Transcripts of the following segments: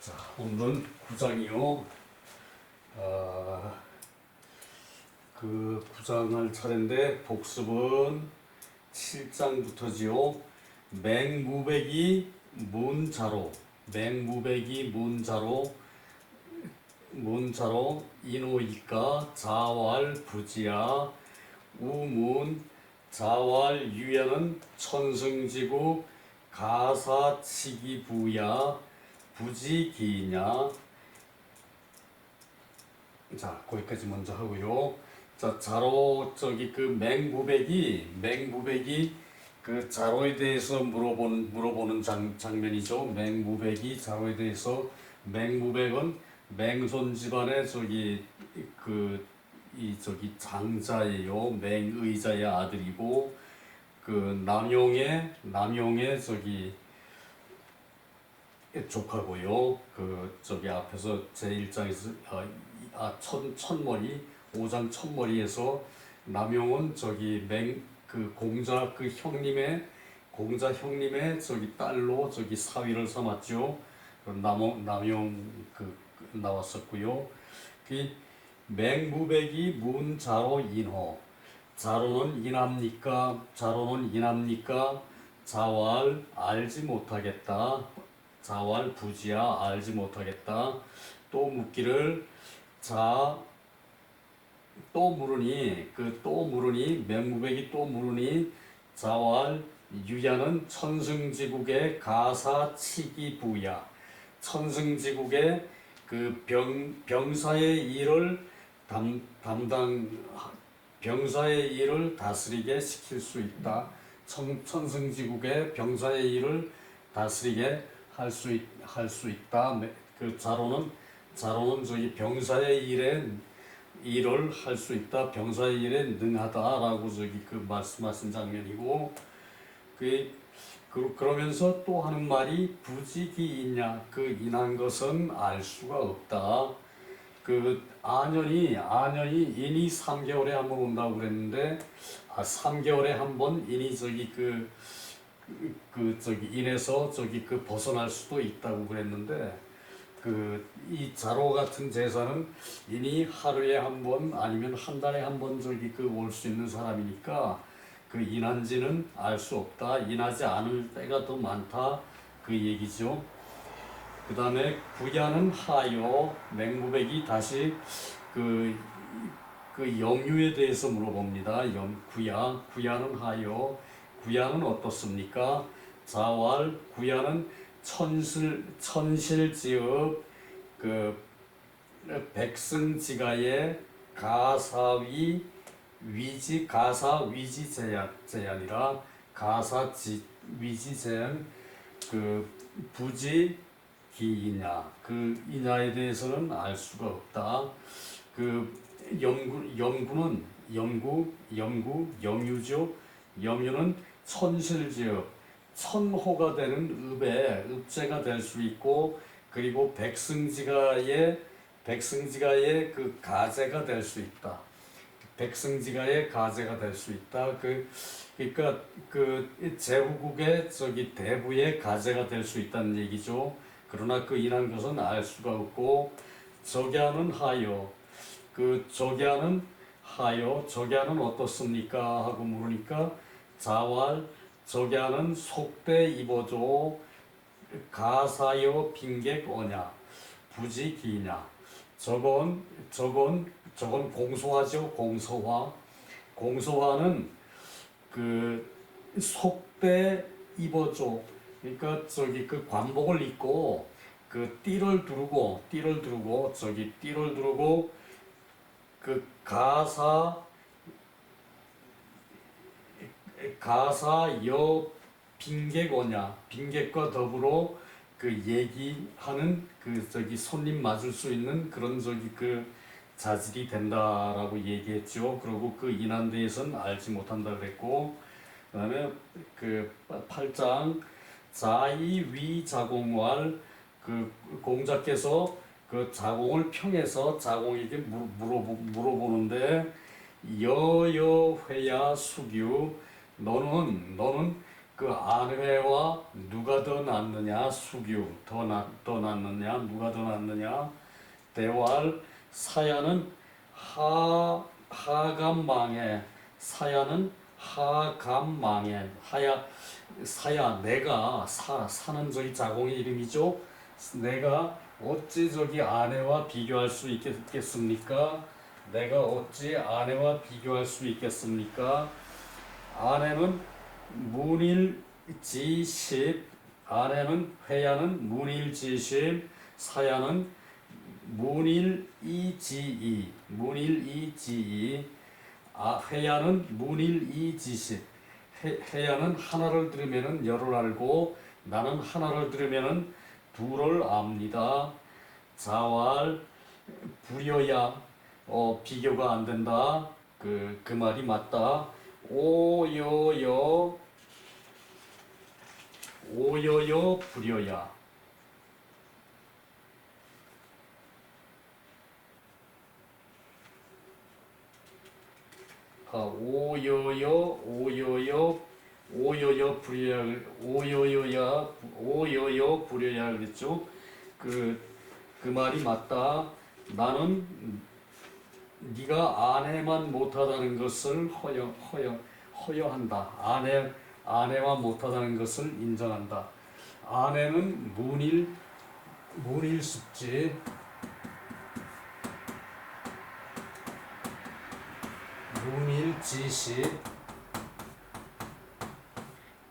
자, 오늘은 9장이요. 그 9장 할 차례인데 복습은 7장부터지요. 맹무백이 문자로, 맹무백이 문자로 인호이까 자왈 부지야 우문 자왈 유야는 천승지구 가사치기부야 부지기냐. 자, 거기까지 먼저 하고요. 자, 자로 그 맹무백이 그 자로에 대해서 물어보는 장면이죠. 맹무백이 자로에 대해서. 맹무백은 맹손 집안의 장자예요. 맹의자의 아들이고, 그 남용의 조카고요. 앞에서 제1장에서 천머리 5장 천머리에서 남용은 공자 형님의 딸로 사위를 삼았죠. 남용 나왔었고요. 그 맹무백이 문자로 인호. 자로는 인합니까? 자왈 알지 못하겠다. 자왈 부지야 알지 못하겠다. 또 묻기를 맹무백이 또 물으니 자왈 유야는 천승지국의 가사치기부야. 천승지국의 그 병사의 일을 병사의 일을 다스리게 시킬 수 있다. 천승지국의 병사의 일을 다스리게 할 수 있다. 그 자로는 병사의 일을 할 수 있다. 병사의 일에 능하다라고 말씀하신 장면이고, 그러면서 또 하는 말이 부지기이냐. 인한 것은 알 수가 없다. 안연이 인이 3개월에 한 번 온다고 그랬는데, 3개월에 한 번 인이 인에서 벗어날 수도 있다고 그랬는데, 이 자로 같은 제사는 인이 하루에 한 번 아니면 한 달에 한 번 올 수 있는 사람이니까 인한지는 알 수 없다. 인하지 않을 때가 더 많다. 그 얘기죠. 그 다음에 구야는 하여. 맹무백이 다시 영유에 대해서 물어봅니다. 구야는 하여. 구야는 어떻습니까? 자왈 구야는 천실지읍 백승지가의 가사 위지 제한이라. 위지 제한 부지 기이냐. 이냐에 대해서는 알 수가 없다. 영유죠. 영유는 천실지읍, 천호가 되는 읍제가 될 수 있고, 그리고 백승지가의 가제가 될 수 있다. 그러니까 제후국의 대부의 가제가 될 수 있다는 얘기죠. 그러나 인한 것은 알 수가 없고, 적야는 하여. 적야는 어떻습니까? 하고 물으니까 자왈 적야는 속대 입어줘. 가사여 빈객 어냐. 부지기냐. 저건 공소화죠. 공소화는 속대 입어줘. 그러니까 관복을 입고 띠를 두르고 가사여 빈객어냐. 빈객과 더불어 얘기하는 손님 맞을 수 있는 그런 자질이 된다라고 얘기했죠. 그리고 인한 데에서는 알지 못한다 그랬고, 그 다음에 8장 자이위 자공왈. 공자께서 자공을 평해서 자공에게 물어보는데, 여여회야 수규. 너는 그 안회와 누가 더 낫느냐, 수규 더 낫느냐, 누가 더 낫느냐, 대활 사야는 하감망해, 사야는 하감망해, 사야 내가 사는 저기 자공의 이름이죠. 내가 어찌 저기 아내와 비교할 수 있겠습니까? 내가 어찌 아내와 비교할 수 있겠습니까? 아내는 문일지십, 아내는 회야는 문일지십, 사야는 문일이지이, 회야는 문일이지십. 회야는 하나를 들으면은 열을 알고 나는 하나를 들으면은 둘을 압니다. 자활 불여야 비교가 안 된다. 그 말이 맞다. 오여여 불여야. 오여여 불여야 그랬죠. 그 말이 맞다. 나는 네가 아내만 못하다는 것을 허여한다. 아내와 못하다는 것을 인정한다. 아내는 문일습지, 문일지시.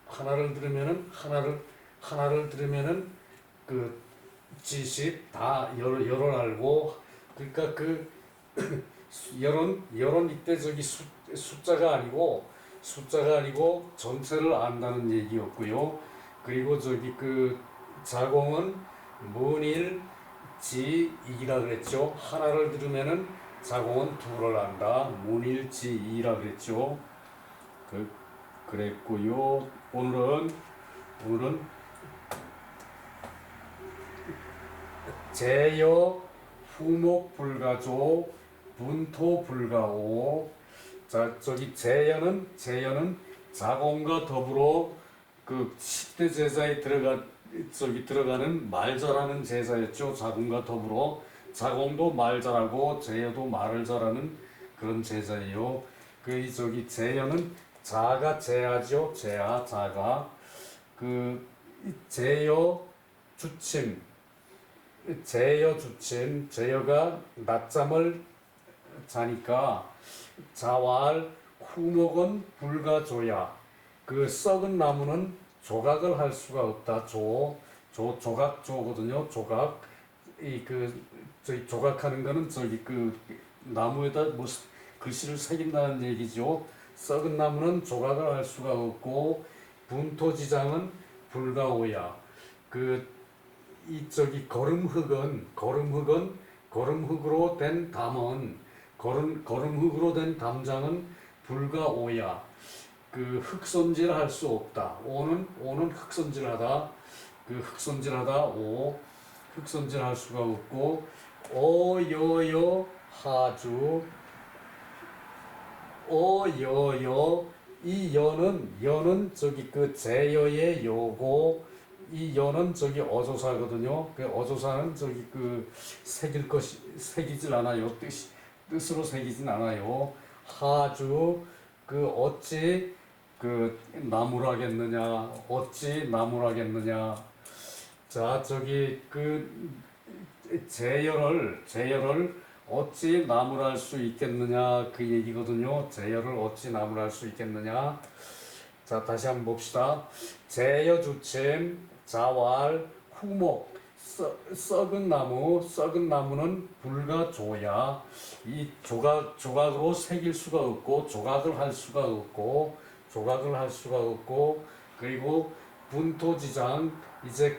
하나를 들으면은 그 지식 다 열을 알고, 그러니까 그 열은 이때 저기 숫자가 아니고 전체를 안다는 얘기였고요. 그리고 저기 그 자공은 문일지이라 그랬죠. 하나를 들으면은 자공은 둘을 안다. 문일지이라 그랬죠. 그랬고요. 오늘은 제여 후목 불가조 분토 불가오. 자, 저기 제여는 자공과 더불어 그 10대 제자에 들어가는 말 잘하는 제자였죠. 자공과 더불어 자공도 말 잘하고 제여도 말을 잘하는 그런 제자예요. 그 저기 제여는 자가 제하죠. 자가 그 제여 주침, 제여가 낮잠을 자니까 자활 후목은 불가조야. 그 썩은 나무는 조각을 할 수가 없다. 조각조거든요. 조각. 저희 조각하는 거는 저기 그 나무에다 뭐 글씨를 새긴다는 얘기죠. 썩은 나무는 조각을 할 수가 없고 분토지장은 불가오야. 이 저기 거름흙으로 된 담은 거름흙으로 된 담장은 불가오야. 그 흙손질 할 수 없다. 오는 흙손질하다. 흙손질 할 수가 없고 오여여 하주. 이 여는 저기 그 제여의 여고, 이 여는 저기 어조사거든요. 그 어조사는 저기 그 새기질 않아요. 뜻으로 새기진 않아요. 하주 그 어찌 그 나무라겠느냐. 자, 저기 그 제여를 어찌 나무랄 수 있겠느냐 그 얘기거든요. 제여를 어찌 나무랄 수 있겠느냐. 자, 다시 한번 봅시다. 제여주침, 자활, 후목, 썩은 나무는 불가조야. 이 조각으로 새길 수가 없고 조각을 할 수가 없고 그리고 분토지장, 이제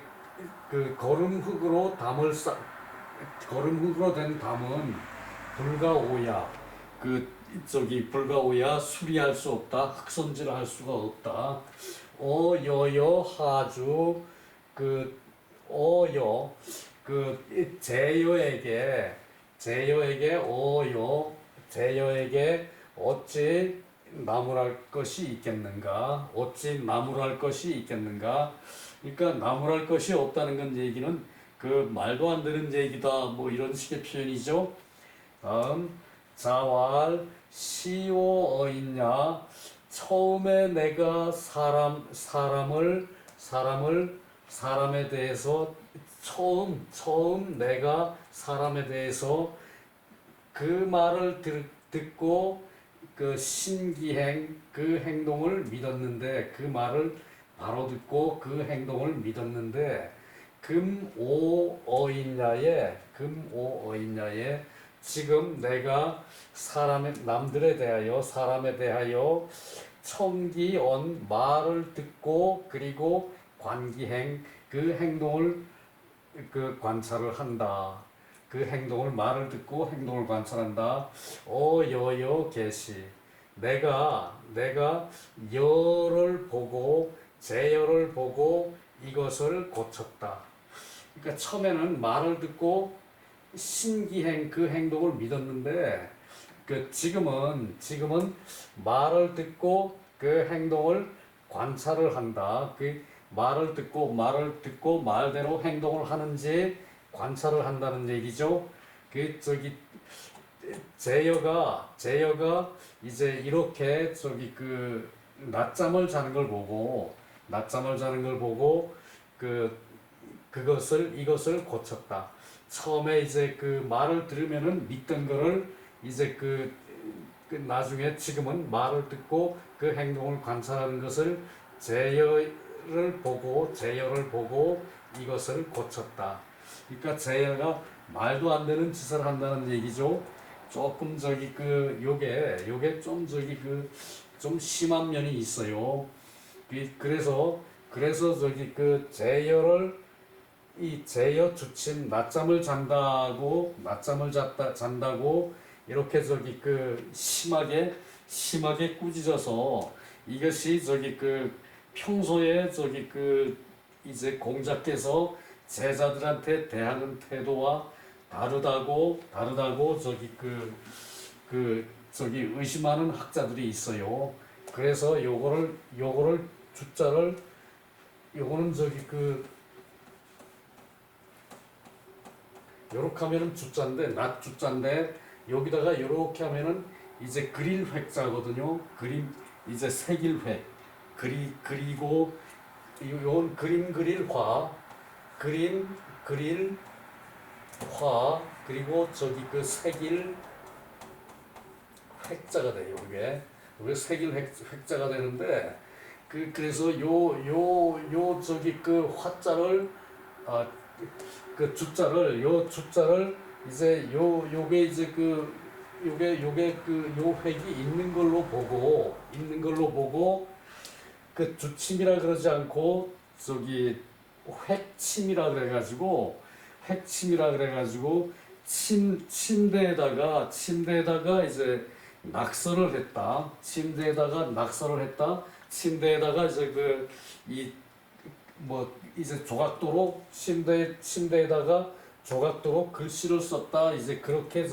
그 거름흙으로 된 담은 불가오야. 불가오야 수리할 수 없다. 흙손질할 수가 없다. 오여여 하주 오여 제여에게 어찌 나무랄 것이 있겠는가? 어찌 나무랄 것이 있겠는가? 그러니까 나무랄 것이 없다는 건 얘기는 그 말도 안 되는 얘기다 뭐 이런 식의 표현이죠. 다음 자왈 시오 어있냐. 처음에 내가 사람에 대해서 처음 내가 사람에 대해서 그 말을 듣고 그 신기행 그 행동을 믿었는데 그 말을 바로 듣고 그 행동을 믿었는데 금오어인야에 지금 내가 남들에 대하여 사람에 대하여 청기언 말을 듣고 그리고 관기행 그 행동을 그 관찰을 한다. 그 행동을 말을 듣고 행동을 관찰한다. 여여 계시. 내가 여를 보고 제여를 보고 이것을 고쳤다. 그러니까 처음에는 말을 듣고 신기행 그 행동을 믿었는데 그 지금은 말을 듣고 그 행동을 관찰을 한다. 그 말을 듣고 말대로 행동을 하는지 관찰을 한다는 얘기죠. 그 제여가 이제 이렇게 그 낮잠을 자는 걸 보고 이것을 고쳤다. 처음에 이제 그 말을 들으면은 믿던 거를 이제 그 나중에 지금은 말을 듣고 그 행동을 관찰하는 것을 제여를 보고 이것을 고쳤다. 그러니까 제여가 말도 안 되는 짓을 한다는 얘기죠. 조금 요게 좀 좀 심한 면이 있어요. 그래서 그 제여 주침 낮잠을 잔다고 이렇게 그 심하게 꾸짖어서 이것이 그 평소에 이제 공자께서 제자들한테 대하는 태도와 다르다고 의심하는 학자들이 있어요. 그래서 요거는 요렇게 하면은 낮 주자인데 여기다가 요렇게 하면은 이제 그릴 획자거든요. 이제 색일 획. 그리고 요건 그릴 화 그리고 그 색일 획자가 돼요. 이게 색일 획자가 되는데 그래서 그 화자를 그 주자를 이제 요게 이제 요게 요 획이 있는 걸로 보고 그 주침이라 그러지 않고 획침이라 그래가지고 침대에다가 이제 낙서를 했다. 침대에다가 이제 조각도로 침대에다가 조각도로 글씨를 썼다. 이제 그렇게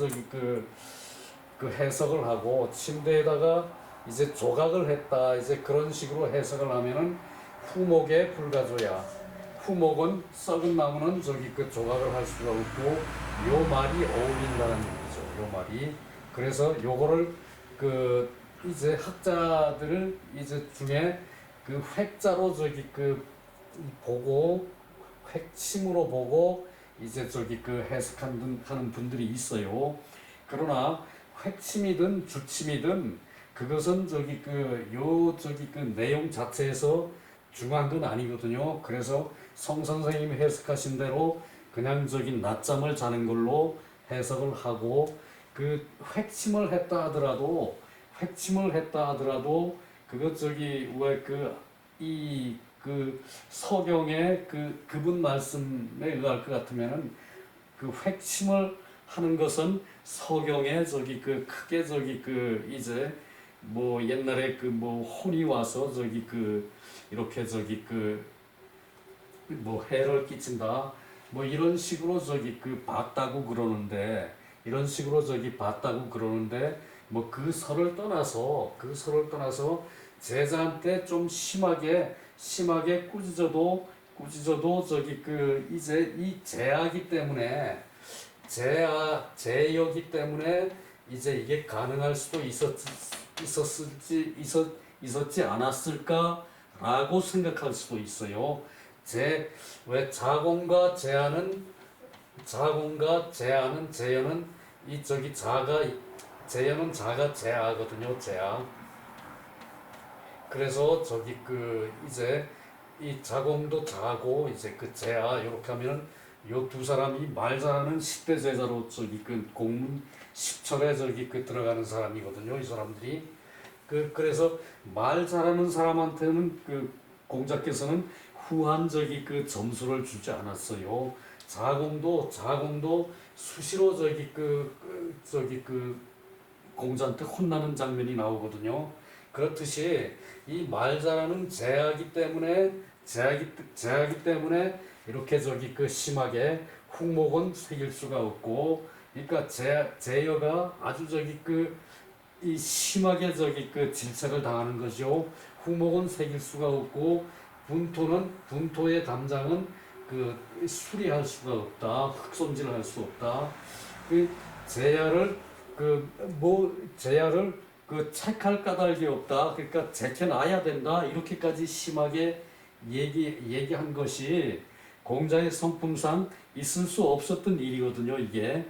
그 해석을 하고 침대에다가 이제 조각을 했다. 이제 그런 식으로 해석을 하면은 후목에 불가조야. 후목은 썩은 나무는 그 조각을 할 수가 없고 요 말이 어울린다는 얘기죠. 요 말이. 그래서 요거를 이제 학자들을 이제 중에 그 획자로 보고 획침으로 보고 이제 해석하는 분들이 있어요. 그러나 획침이든 주침이든 그것은 그 내용 자체에서 중요한 건 아니거든요. 그래서 성 선생님이 해석하신 대로 그냥 낮잠을 자는 걸로 해석을 하고 그 획침을 했다 하더라도 그것 왜 그 서경의 그분 말씀에 의할 것 같으면은 그 획침을 하는 것은 서경에 크게 이제 뭐 옛날에 혼이 와서 이렇게 뭐 해를 끼친다 뭐 이런 식으로 봤다고 그러는데 뭐 그 설을 떠나서 제자한테 좀 심하게 꾸짖어도 저기 그 이제 이 제하기 때문에 제여기 때문에 이제 이게 가능할 수도 있었지 않았을까라고 생각할 수도 있어요. 왜 제여는 이 저기 제여는 자가 제하거든요. 제하. 그래서 저기 그 이제 이 자공도 자고 이제 그 제하 이렇게 하면은 요 두 사람이 말 잘하는 10대 제자로 저기 그 공문 10철에 저기 그 들어가는 사람이거든요. 이 사람들이 그래서 말 잘하는 사람한테는 그 공자께서는 후한 저기 그 점수를 주지 않았어요. 자공도 수시로 저기 그 공자한테 혼나는 장면이 나오거든요. 그렇듯이 이 말 잘하는 제하기 때문에 이렇게 저기 그 심하게 훅목은 새길 수가 없고, 그러니까 제여가 아주 저기 그 이 심하게 저기 그 질책을 당하는 것이요. 훅목은 새길 수가 없고, 분토의 담장은 그 수리할 수가 없다. 흑손질할 수 없다. 그 제야를 제야를 그 책할 까닭이 없다. 그러니까 제쳐놔야 된다. 이렇게까지 심하게 얘기한 것이 공자의 성품상 있을 수 없었던 일이거든요. 이게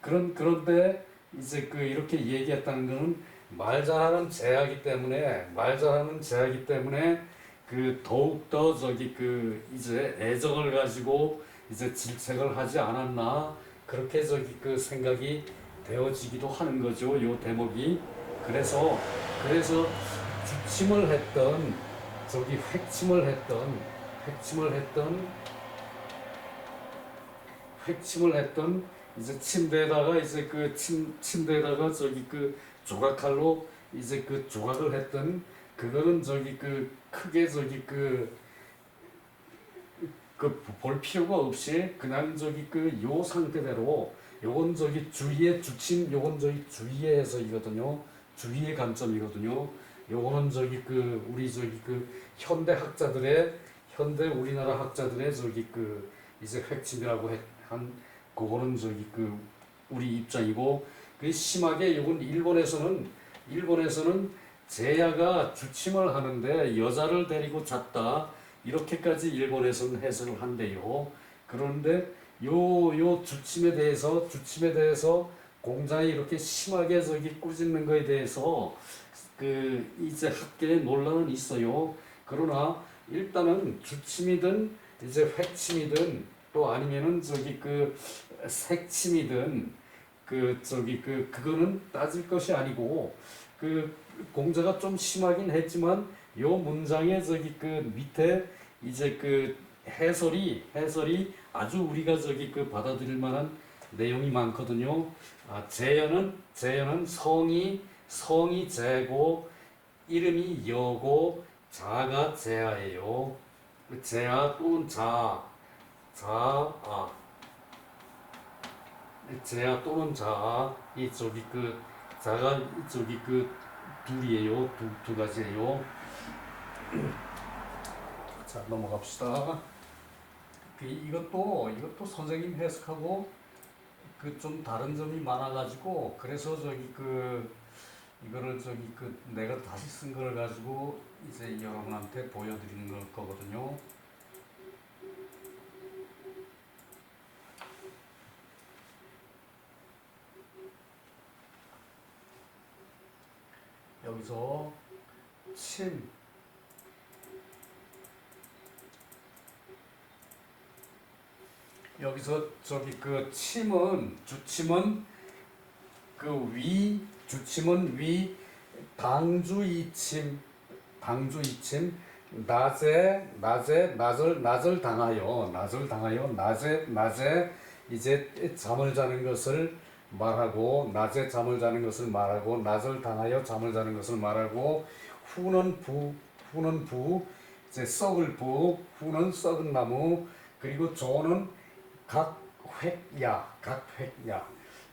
그런데 이제 그 이렇게 얘기했다는 것은 말 잘하는 제하기 때문에 그 더욱더 저기 그 이제 애정을 가지고 이제 질책을 하지 않았나, 그렇게 저기 그 생각이 되어지기도 하는 거죠. 요 대목이. 그래서 주침을 했던 저기 획침을 했던 이제 침대에다가 저기 그 조각칼로 이제 그 조각을 했던, 그거는 저기 그 크게 저기 볼 필요가 없이 그냥 저기 그 요 상태대로, 요건 저기 주의의 주침, 요건 저기 주의의 해석이거든요. 주의의 관점이거든요. 요거는 저기 그 우리 저기 그 현대 우리나라 학자들의 저기 그 이제 획침이라고 한 그거는 저기 그 우리 입장이고, 그 심하게 요건 일본에서는 제야가 주침을 하는데 여자를 데리고 잤다, 이렇게까지 일본에서는 해석을 한대요. 그런데 요 주침에 대해서 공자이 이렇게 심하게 저기 꾸짖는 거에 대해서 그 이제 학계에 논란은 있어요. 그러나 일단은 주침이든 이제 획침이든 또 아니면은 저기 그 색침이든 그 저기 그거는 따질 것이 아니고, 그 공자가 좀 심하긴 했지만 요 문장의 저기 그 밑에 이제 그 해설이 아주 우리가 저기 그 받아들일 만한 내용이 많거든요. 제여는 성이 제고 이름이 여고 자가 제하예요. 제하 또는 제하 또는 이 저기 그 자가 저기 그 둘이에요. 두 가지예요. 자, 넘어갑시다. 이것도 선생님 해석하고 그 좀 다른 점이 많아가지고, 그래서 저기 그 이거를 저기 그 내가 다시 쓴 걸 가지고 이제 여러분한테 보여드리는 거거든요. 여기서 침, 여기서 저기 그 주침은 주침은 위, 당주 이침, 낮을 당하여, 낮에 이제 잠을 자는 것을 말하고, 낮에 잠을 자는 것을 말하고, 낮을 당하여 잠을 자는 것을 말하고, 후는 이제 썩을 후는 썩은 나무, 그리고 조는 각 획야.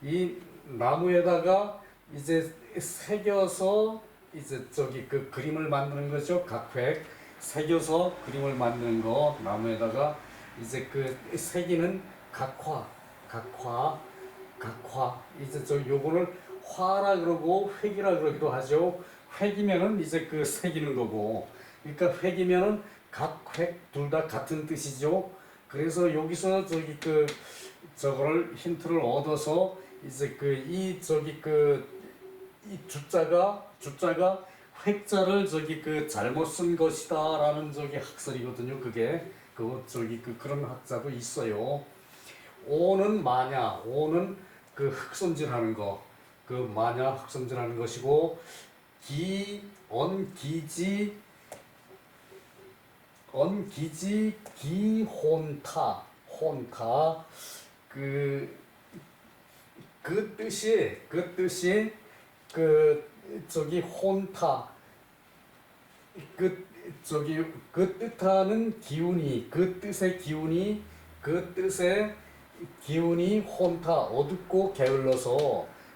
이 나무에다가 이제 새겨서 이제 저기 그 그림을 만드는 거죠. 각획 새겨서 그림을 만드는 거 나무에다가 이제 그 새기는 각화, 각화, 각화. 이제 저 요거를 화라 그러고 획이라 그러기도 하죠. 획이면은 이제 그 새기는 거고, 그러니까 획이면은 각획 둘 다 같은 뜻이죠. 그래서 여기서 저기 그 저거를 힌트를 얻어서 이제 그 이 저기 그 이 주자가 획자를 저기 그 잘못 쓴 것이다라는 저기 학설이거든요. 그게 그 저기 그 그런 학자도 있어요. 오는 마냐, 오는 그 흑손질하는 거, 그 마냐 흑손질하는 것이고, 언기지, 언기지 기혼타, 혼타, 그, 그 뜻이 그 저기 혼타, 그 저기 그 뜻하는 기운이, 그 뜻의 기운이, 그 뜻의 기운이 혼타 어둡고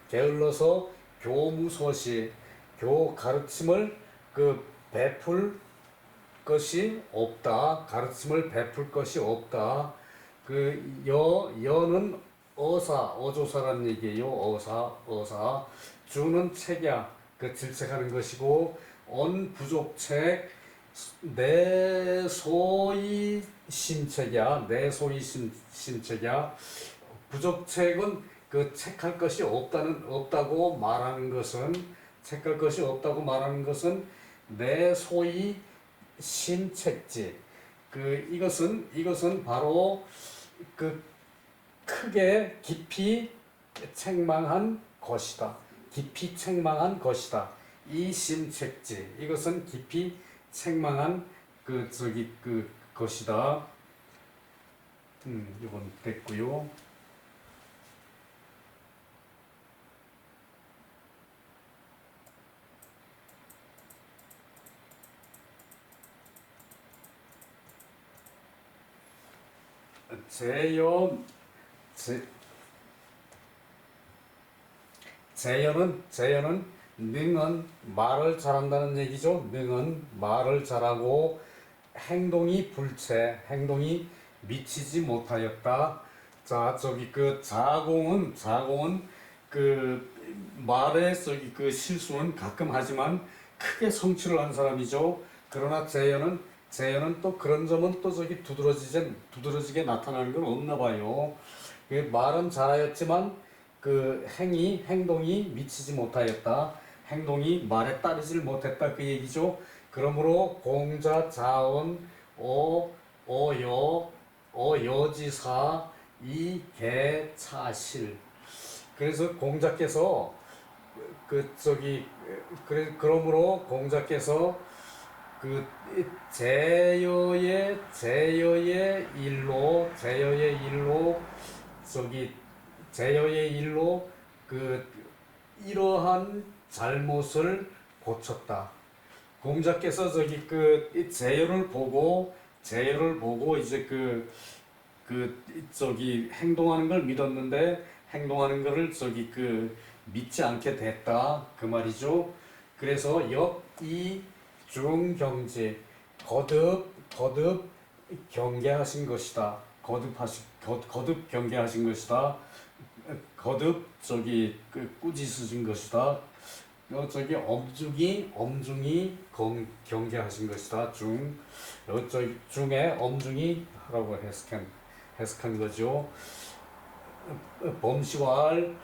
게을러서 교무소시 교 가르침을 그 베풀 것이 없다. 가르침을 베풀 것이 없다. 그 여는 어조사라는 얘기예요. 어사. 주는 책야, 그 질책하는 것이고, 부족책, 내소이 심책야, 내소이 심책야. 부족책은 그 책할 것이 없다고 말하는 것은, 책할 것이 없다고 말하는 것은 내소이 심책지. 그 이것은 바로 그 크게 깊이 책망한 것이다. 깊이 책망한 것이다. 이 심책지. 이것은 깊이 책망한 그 저기 그 것이다. 이건 됐고요. 재연 재, 재연은 능은 말을 잘한다는 얘기죠. 능은 말을 잘하고 행동이 행동이 미치지 못하였다. 자, 저기 그 자공은 그 말의 저기 그 실수는 가끔 하지만 크게 성취를 한 사람이죠. 그러나 재현은 또 그런 점은 또 저기 두드러지게 나타나는 건 없나 봐요. 그 말은 잘하였지만 그 행동이 미치지 못하였다. 행동이 말에 따르질 못했다 그 얘기죠. 그러므로 공자, 자언, 어여지사, 이개차실. 그래서 공자께서 그 저기 그러므로 공자께서 그 제여의 일로 저기 제여의 일로 그 이러한 잘못을 고쳤다. 공자께서 저기 그 제여를 보고 이제 그 저기 행동하는 걸 믿었는데 행동하는 거를 저기 그 믿지 않게 됐다 그 말이죠. 그래서 역이 중경지 거듭 경계하신 것이다. 거듭 경계하신 것이다. 거듭 저기 그 꾸짖으신 것이다. 저기 엄중히 경계하신 것이다. 저기 중에 엄중히 하라고 해석한 거죠. 범시왈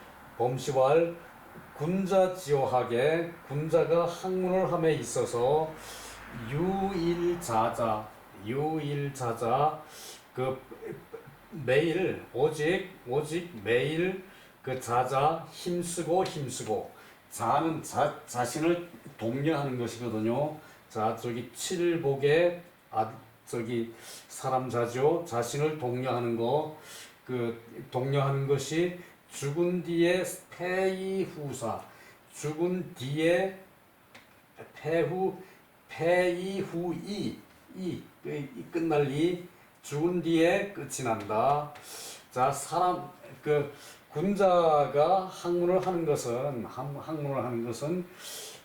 군자가 학문을 함에 있어서 유일자자 그 매일 오직 매일 그 자자 힘쓰고 자는 자신을 독려하는 것이거든요. 자, 저기 칠복에 저기 사람 자죠. 자신을 독려하는 거. 그 독려하는 것이 죽은 뒤에 폐이후사. 죽은 뒤에 폐이후이 끝날 이 죽은 뒤에 끝이 난다. 자, 사람 그 군자가 학문을 하는 것은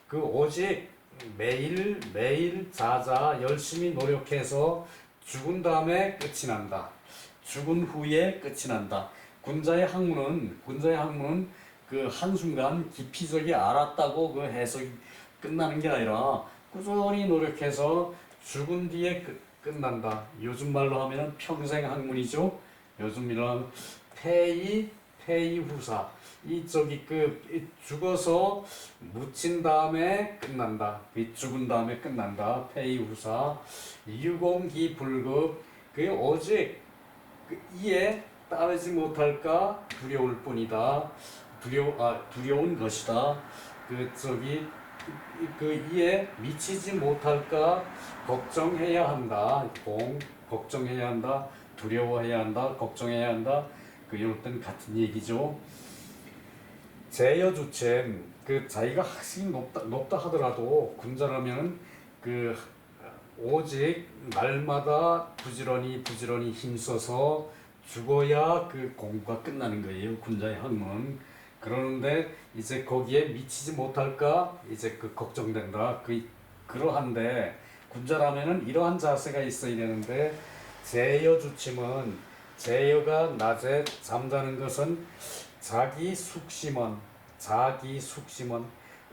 그 오직 매일 매일 자자 열심히 노력해서 죽은 다음에 끝이 난다. 죽은 후에 끝이 난다. 군자의 학문은 그 한순간 깊이적이 알았다고 그 해석이 끝나는 게 아니라 꾸준히 노력해서 죽은 뒤에 끝난다. 요즘 말로 하면 평생 학문이죠. 요즘 말로 하면 폐이후사. 죽어서 묻힌 다음에 끝난다. 죽은 다음에 끝난다. 폐이후사. 유공기불급. 그게 오직 이에 따르지 못할까 두려울 뿐이다. 두려운 것이다. 이에 미치지 못할까 걱정해야 한다. 걱정해야 한다. 두려워해야 한다. 걱정해야 한다. 이런 같은 얘기죠. 제여주체 자기가 학식이 높다 하더라도 군자라면 오직 날마다 부지런히 힘써서 죽어야 공부가 끝나는 거예요. 군자의 학문. 그러는데 이제 거기에 미치지 못할까 이제 걱정된다. 그러한데 군자라면은 이러한 자세가 있어야 되는데 제여가 낮에 잠자는 것은 자기 숙심원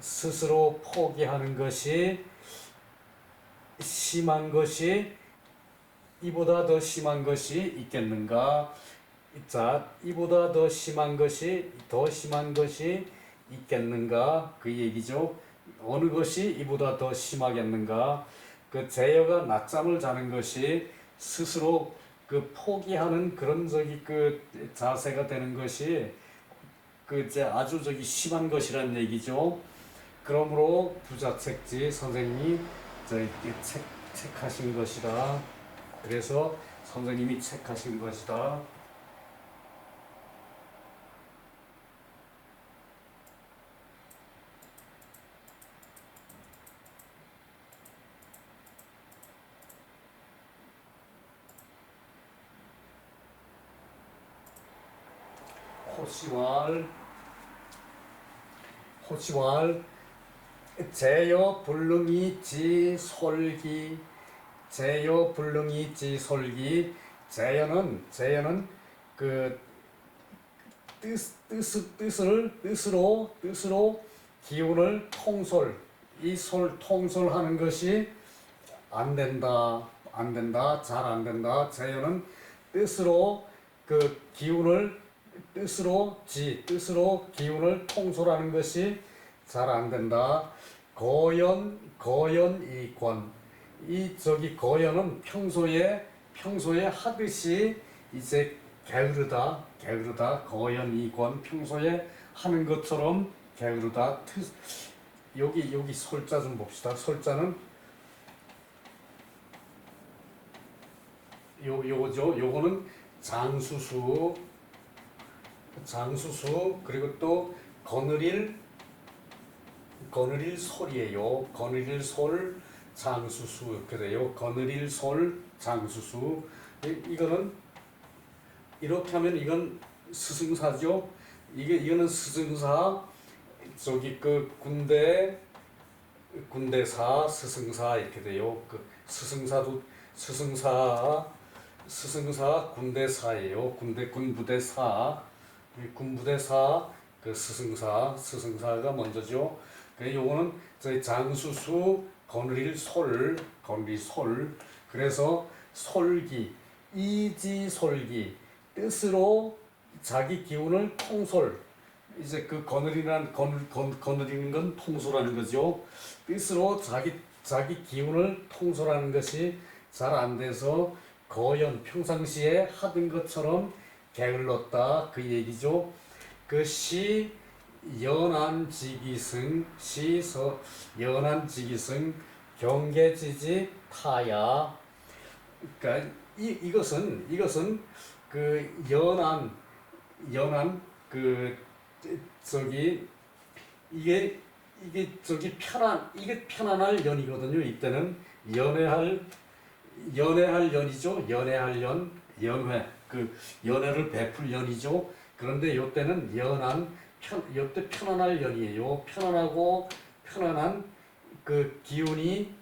스스로 포기하는 것이 심한 것이 이보다 더 심한 것이 있겠는가? 자, 이보다 더 심한 것이 있겠는가? 그 얘기죠. 어느 것이 이보다 더 심하겠는가? 제여가 낮잠을 자는 것이 스스로 포기하는 그런 자세가 되는 것이 아주 심한 것이란 얘기죠. 그러므로 부자책지 선생님이 책하신 것이다. 그래서 선생님이 책하신 것이다. 호시왈 제여 불능이 지솔기 제여는 뜻으로 기운을 통솔하는 것이 안 된다. 잘 안 된다. 제여는 뜻으로 기운을 통솔하는 것이 잘 안 된다. 거연이권. 거연은 평소에 하듯이 이제 게으르다. 거연이권. 평소에 하는 것처럼 게으르다. 여기 솔자 좀 봅시다. 솔자는 요거죠. 요거는 장수수 그리고 또 거느릴 솔이에요. 거느릴 솔 장수수 이렇게 돼요. 거느릴 솔 장수수. 이거는 이렇게 하면 이건 스승사죠. 이거는 스승사. 군대사 스승사 이렇게 돼요. 스승사 군대사예요. 군부대사 스승사가 먼저죠. 요거는 저희 장수수 거느릴 솔. 그래서 솔기 이지솔기 뜻으로 자기 기운을 통솔. 이제 거느리는 건 통솔하는 거죠. 뜻으로 자기 기운을 통솔하는 것이 잘 안 돼서 평상시에 하던 것처럼 게을렀다. 그 얘기죠. 연안지기승 경계지지 타야. 그러니까 이것은 연안 이게 편안할 연이거든요. 이때는 연애할 연이죠. 연회 연애를 베풀 연이죠. 그런데 요때는 요때 편안할 연이에요. 편안하고 편안한 그 기운이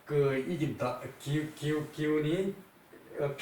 그 이긴다. 기운이 편안